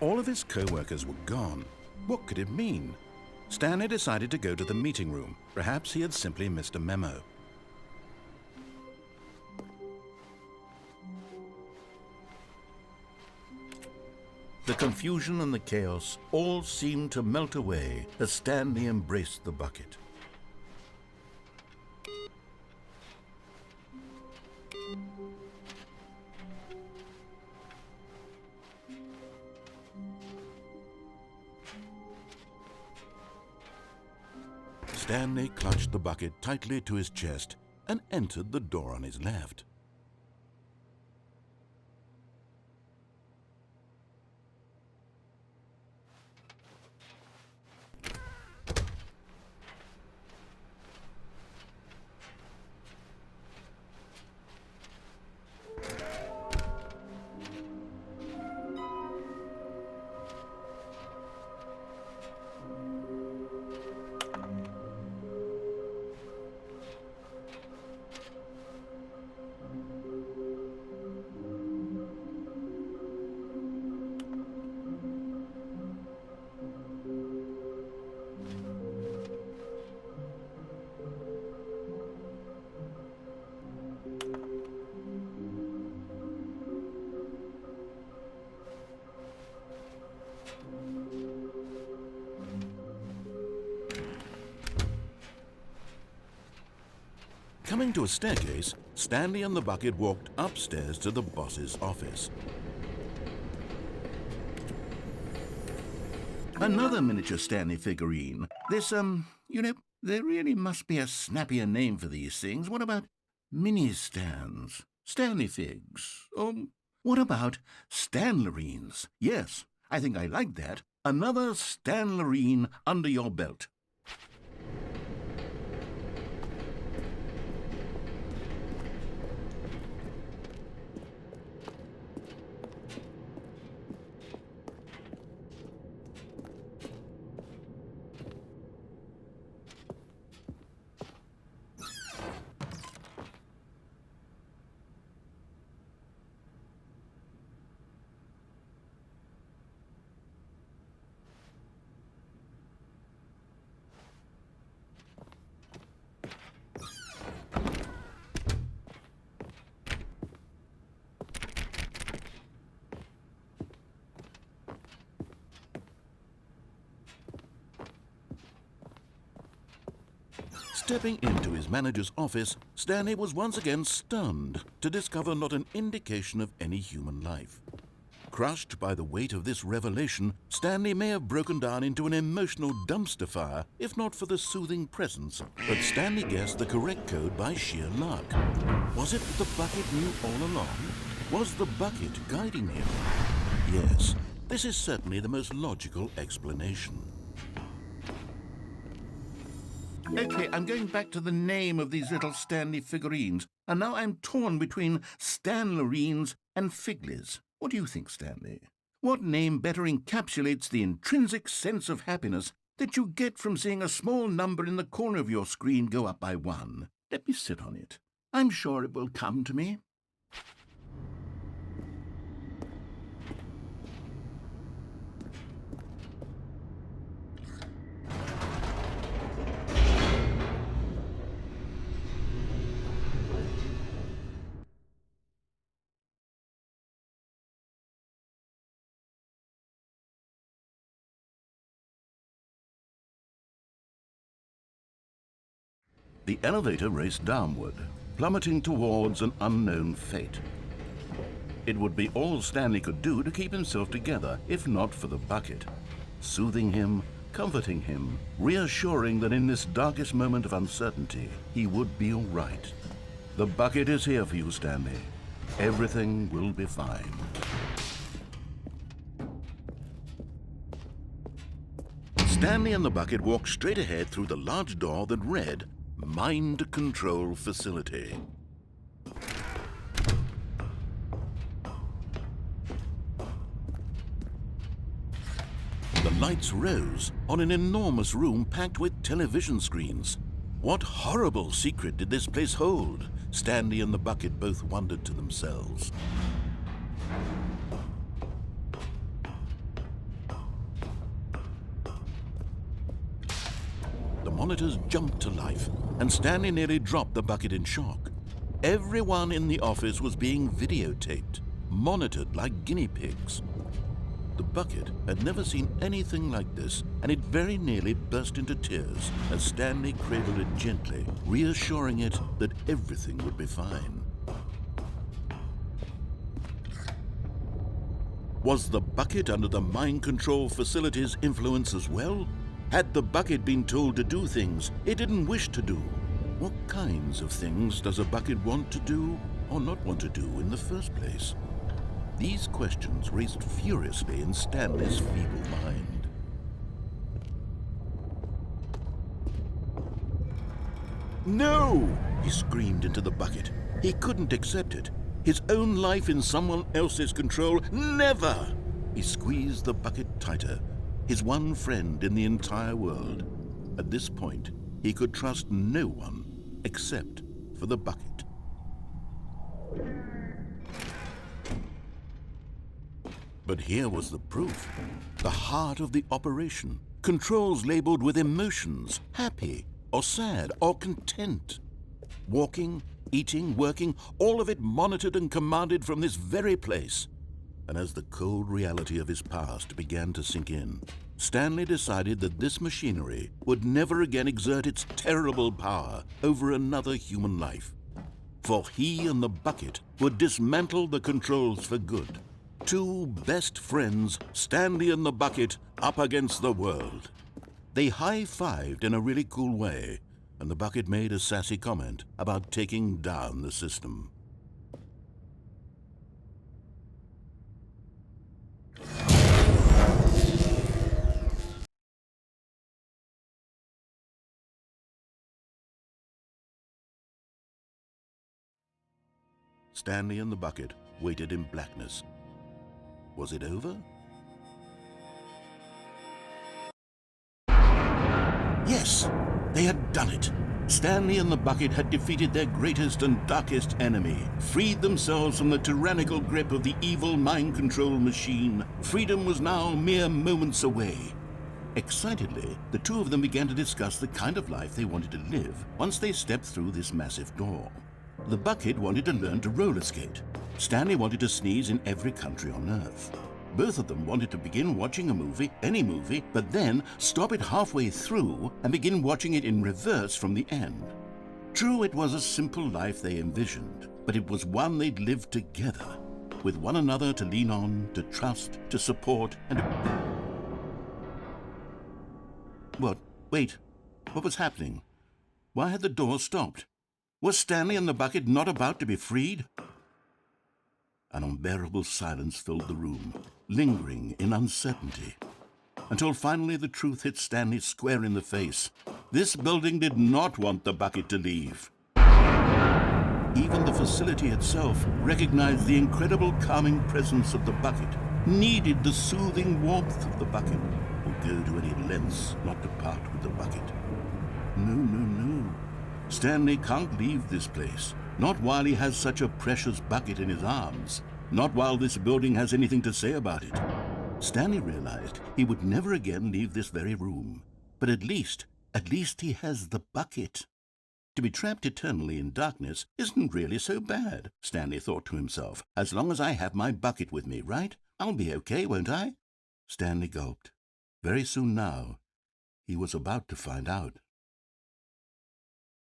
All of his co-workers were gone. What could it mean? Stanley decided to go to the meeting room. Perhaps he had simply missed a memo. The confusion and the chaos all seemed to melt away as Stanley embraced the bucket. Stanley clutched the bucket tightly to his chest and entered the door on his left. Coming to a staircase, Stanley and the bucket walked upstairs to the boss's office. Another miniature Stanley figurine. This, there really must be a snappier name for these things. What about mini-stands? Stanley figs? What about Stanlerines? Yes, I think I like that. Another Stanlerine under your belt. Stepping into his manager's office, Stanley was once again stunned to discover not an indication of any human life. Crushed by the weight of this revelation, Stanley may have broken down into an emotional dumpster fire, if not for the soothing presence. But Stanley guessed the correct code by sheer luck. Was it that the bucket knew all along? Was the bucket guiding him? Yes, this is certainly the most logical explanation. Okay, I'm going back to the name of these little Stanley figurines, and now I'm torn between Stanlerines and Figlies. What do you think, Stanley? What name better encapsulates the intrinsic sense of happiness that you get from seeing a small number in the corner of your screen go up by 1? Let me sit on it. I'm sure it will come to me. The elevator raced downward, plummeting towards an unknown fate. It would be all Stanley could do to keep himself together, if not for the bucket. Soothing him, comforting him, reassuring that in this darkest moment of uncertainty, he would be all right. The bucket is here for you, Stanley. Everything will be fine. Stanley and the bucket walked straight ahead through the large door that read, Mind Control Facility. The lights rose on an enormous room packed with television screens. What horrible secret did this place hold? Stanley and the bucket both wondered to themselves. monitors jumped to life, and Stanley nearly dropped the bucket in shock. Everyone in the office was being videotaped, monitored like guinea pigs. The bucket had never seen anything like this, and it very nearly burst into tears as Stanley cradled it gently, reassuring it that everything would be fine. Was the bucket under the mind control facility's influence as well? Had the bucket been told to do things it didn't wish to do? What kinds of things does a bucket want to do or not want to do in the first place? These questions raced furiously in Stanley's feeble mind. No! He screamed into the bucket. He couldn't accept it. His own life in someone else's control, never! He squeezed the bucket tighter, his one friend in the entire world. At this point, he could trust no one except for the bucket. But here was the proof. The heart of the operation. Controls labeled with emotions, happy or sad or content. Walking, eating, working, all of it monitored and commanded from this very place. And as the cold reality of his past began to sink in, Stanley decided that this machinery would never again exert its terrible power over another human life. For he and the bucket would dismantle the controls for good. Two best friends, Stanley and the bucket, up against the world. They high-fived in a really cool way, and the bucket made a sassy comment about taking down the system. Stanley and the bucket waited in blackness. Was it over? Yes, they had done it. Stanley and the bucket had defeated their greatest and darkest enemy, freed themselves from the tyrannical grip of the evil mind control machine. Freedom was now mere moments away. Excitedly, the two of them began to discuss the kind of life they wanted to live once they stepped through this massive door. The bucket wanted to learn to roller skate. Stanley wanted to sneeze in every country on Earth. Both of them wanted to begin watching a movie, any movie, but then stop it halfway through and begin watching it in reverse from the end. True, it was a simple life they envisioned, but it was one they'd lived together, with one another to lean on, to trust, to support, and... What? Wait. What was happening? Why had the door stopped? Was Stanley and the bucket not about to be freed? An unbearable silence filled the room, lingering in uncertainty, until finally the truth hit Stanley square in the face. This building did not want the bucket to leave. Even the facility itself recognized the incredible calming presence of the bucket, needed the soothing warmth of the bucket, would go to any lengths not to part with the bucket. No. Stanley can't leave this place. Not while he has such a precious bucket in his arms. Not while this building has anything to say about it. Stanley realized he would never again leave this very room. But at least he has the bucket. To be trapped eternally in darkness isn't really so bad, Stanley thought to himself. As long as I have my bucket with me, right? I'll be okay, won't I? Stanley gulped. Very soon now, he was about to find out.